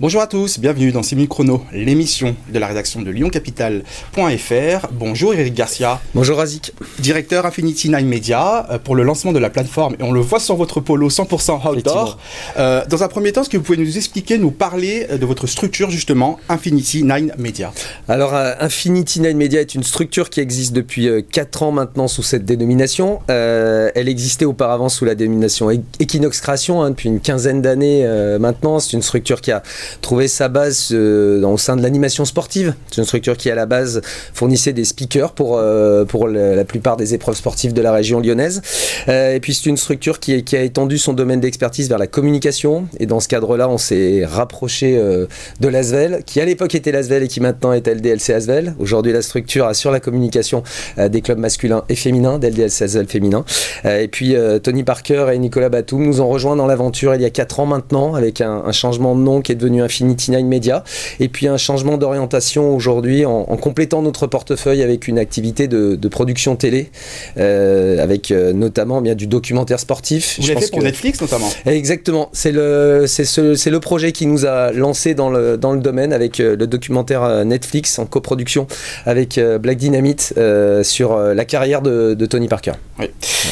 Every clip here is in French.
Bonjour à tous, bienvenue dans 6 minutes chrono, l'émission de la rédaction de lyoncapital.fr. Bonjour Eric Garcia. Bonjour Azik. Directeur Infinity Nine Media pour le lancement de la plateforme, et on le voit sur votre polo 100% outdoor. Dans un premier temps, est-ce que vous pouvez nous expliquer, nous parler de votre structure justement, Infinity Nine Media? Alors Infinity Nine Media est une structure qui existe depuis 4 ans maintenant sous cette dénomination. Elle existait auparavant sous la dénomination Equinox Création depuis une quinzaine d'années maintenant. C'est une structure qui a trouvé sa base au sein de l'animation sportive. C'est une structure qui à la base fournissait des speakers pour la plupart des épreuves sportives de la région lyonnaise. Et puis c'est une structure qui a étendu son domaine d'expertise vers la communication. Et dans ce cadre-là, on s'est rapproché de l'Asvel, qui à l'époque était l'Asvel et qui maintenant est LDLC Asvel. Aujourd'hui, la structure assure la communication des clubs masculins et féminins, d'LDLC Asvel féminin. Et puis Tony Parker et Nicolas Batum nous ont rejoints dans l'aventure il y a 4 ans maintenant, avec un changement de nom qui est devenu Infinity Nine Media, et puis un changement d'orientation aujourd'hui en complétant notre portefeuille avec une activité de production télé, avec notamment bien du documentaire sportif. Vous l'avez fait pour Netflix notamment. Exactement, c'est le projet qui nous a lancé dans le domaine avec le documentaire Netflix en coproduction avec Black Dynamite sur la carrière de Tony Parker. Oui.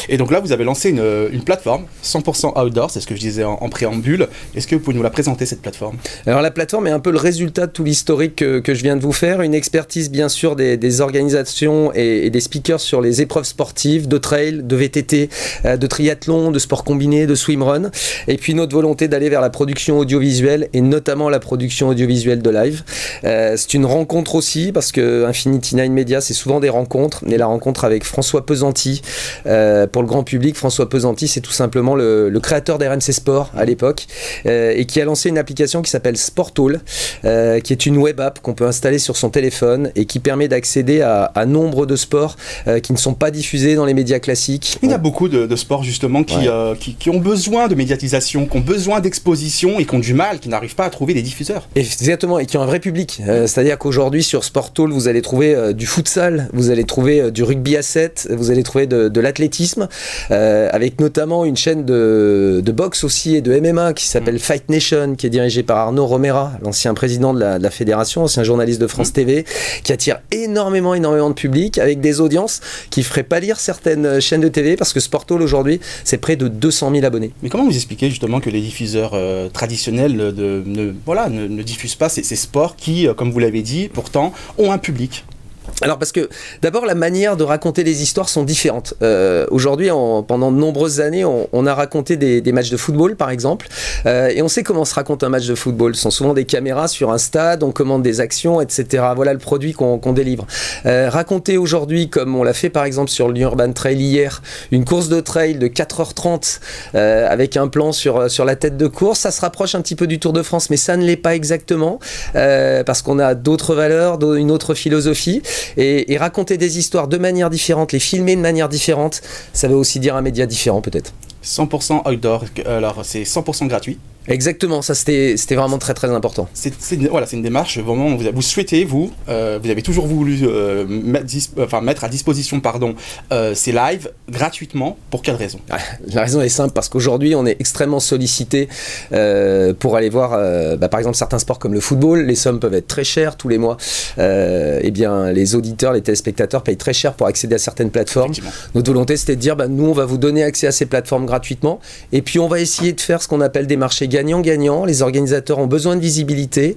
Et donc là, vous avez lancé une plateforme 100% outdoor, c'est ce que je disais en préambule. Est-ce que vous pouvez nous la présenter, cette plateforme? Alors la plateforme est un peu le résultat de tout l'historique que je viens de vous faire, une expertise bien sûr des organisations et des speakers sur les épreuves sportives, de trail, de VTT, de triathlon, de sport combiné, de swimrun, et puis notre volonté d'aller vers la production audiovisuelle et notamment la production audiovisuelle de live. C'est une rencontre aussi parce que Infinity Nine Media c'est souvent des rencontres, et la rencontre avec François Pesanti, pour le grand public, François Pesanti c'est tout simplement le créateur d'RMC Sport à l'époque, et qui a lancé une application qui s'appelle Sportall, qui est une web app qu'on peut installer sur son téléphone et qui permet d'accéder à nombre de sports qui ne sont pas diffusés dans les médias classiques. Il y a beaucoup de sports justement qui ont besoin de médiatisation, qui ont besoin d'exposition et qui ont du mal, qui n'arrivent pas à trouver des diffuseurs. Exactement, et qui ont un vrai public. C'est-à-dire qu'aujourd'hui sur Sportall, vous allez trouver du futsal, vous allez trouver du rugby à 7, vous allez trouver de l'athlétisme, avec notamment une chaîne de boxe aussi et de MMA qui s'appelle Fight Nation, qui est dirigée par Arnaud Romera, l'ancien président de la fédération, ancien journaliste de France TV, qui attire énormément de public, avec des audiences qui feraient pâlir certaines chaînes de TV, parce que Sportall aujourd'hui, c'est près de 200 000 abonnés. Mais comment vous expliquez justement que les diffuseurs traditionnels ne diffusent pas ces sports qui, comme vous l'avez dit, pourtant ont un public? Alors parce que d'abord la manière de raconter les histoires sont différentes. Aujourd'hui, pendant de nombreuses années, on a raconté des matchs de football par exemple, et on sait comment se raconte un match de football. Ce sont souvent des caméras sur un stade, on commande des actions, etc. Voilà le produit qu'on délivre. Raconter aujourd'hui, comme on l'a fait par exemple sur l'Urban Trail hier, une course de trail de 4h30 avec un plan sur la tête de course, ça se rapproche un petit peu du Tour de France, mais ça ne l'est pas exactement, parce qu'on a d'autres valeurs, une autre philosophie. Et raconter des histoires de manière différente, les filmer de manière différente, ça veut aussi dire un média différent peut-être. 100% outdoor, alors c'est 100% gratuit. Exactement, ça c'était vraiment très important. C'est une démarche vraiment, vous souhaitez, vous avez toujours voulu mettre à disposition ces lives gratuitement. Pour quelle raison? La raison est simple, parce qu'aujourd'hui on est extrêmement sollicité pour aller voir par exemple certains sports comme le football. Les sommes peuvent être très chères tous les mois, et bien les auditeurs, les téléspectateurs payent très cher pour accéder à certaines plateformes. Notre volonté c'était de dire nous on va vous donner accès à ces plateformes gratuitement, et puis on va essayer de faire ce qu'on appelle des marchés gagnant-gagnant. Les organisateurs ont besoin de visibilité.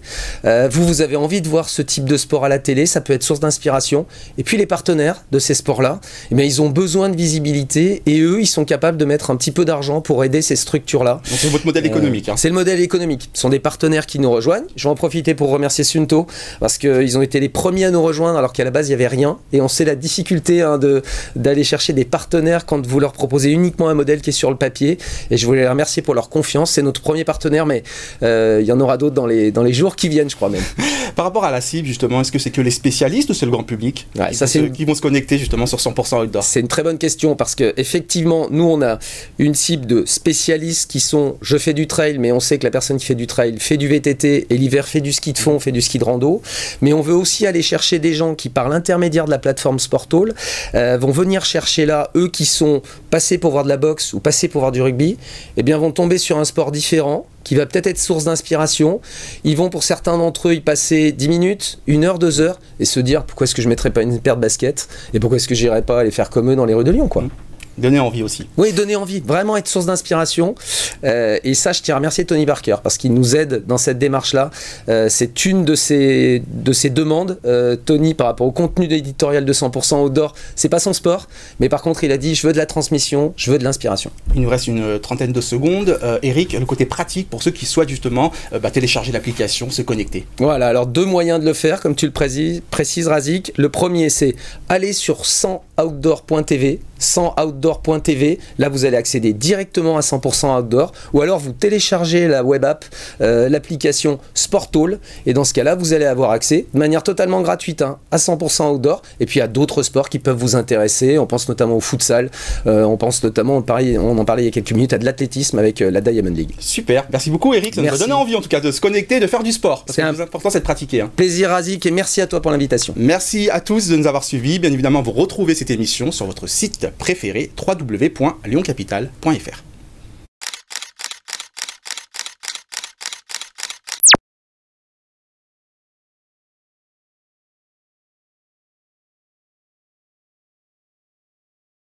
Vous avez envie de voir ce type de sport à la télé, ça peut être source d'inspiration. Et puis les partenaires de ces sports-là, ils ont besoin de visibilité, et eux, ils sont capables de mettre un petit peu d'argent pour aider ces structures-là. Donc c'est votre modèle économique. C'est le modèle économique. Ce sont des partenaires qui nous rejoignent. Je vais en profiter pour remercier Sunto, parce qu'ils ont été les premiers à nous rejoindre, alors qu'à la base, il n'y avait rien. Et on sait la difficulté d'aller chercher des partenaires quand vous leur proposez uniquement un modèle qui est sur le papier. Et je voulais les remercier pour leur confiance. C'est notre premier partenaire, mais il y en aura d'autres dans les jours qui viennent, je crois même. Par rapport à la cible, justement, est-ce que c'est que les spécialistes ou c'est le grand public qui vont se connecter justement sur 100% outdoor? C'est une très bonne question, parce que effectivement, nous on a une cible de spécialistes qui sont, je fais du trail, mais on sait que la personne qui fait du trail fait du VTT, et l'hiver fait du ski de fond, fait du ski de rando. Mais on veut aussi aller chercher des gens qui, par l'intermédiaire de la plateforme Sportall, vont venir chercher là, eux qui sont passés pour voir de la boxe ou passés pour voir du rugby, et bien vont tomber sur un sport différent, qui va peut-être être source d'inspiration. Ils vont, pour certains d'entre eux, y passer 10 minutes, 1 heure, 2 heures, et se dire pourquoi est-ce que je ne mettrais pas une paire de baskets, et pourquoi est-ce que j'irais pas aller faire comme eux dans les rues de Lyon, quoi. Donner envie aussi. Oui, donner envie, vraiment être source d'inspiration. Et ça, je tiens à remercier Tony Barker parce qu'il nous aide dans cette démarche-là. C'est une de ses demandes. Tony, par rapport au contenu éditorial de 100% Outdoor, c'est pas son sport, mais par contre, il a dit je veux de la transmission, je veux de l'inspiration. Il nous reste une trentaine de secondes. Eric, le côté pratique pour ceux qui souhaitent justement télécharger l'application, se connecter. Voilà, alors 2 moyens de le faire, comme tu le précises, Razik. Le premier, c'est aller sur 100outdoor.tv. 100outdoor.tv, là vous allez accéder directement à 100% Outdoor, ou alors vous téléchargez la web app, l'application Sportall, et dans ce cas là vous allez avoir accès de manière totalement gratuite à 100% Outdoor, et puis à d'autres sports qui peuvent vous intéresser. On pense notamment au futsal, on pense notamment, on en parlait il y a quelques minutes, à de l'athlétisme avec la Diamond League. Super, merci beaucoup Eric, ça nous a donné envie en tout cas de se connecter, de faire du sport, parce que le plus important c'est de pratiquer. Plaisir Razik, et merci à toi pour l'invitation. Merci à tous de nous avoir suivis. Bien évidemment, vous retrouvez cette émission sur votre site préféré, www.lioncapital.fr.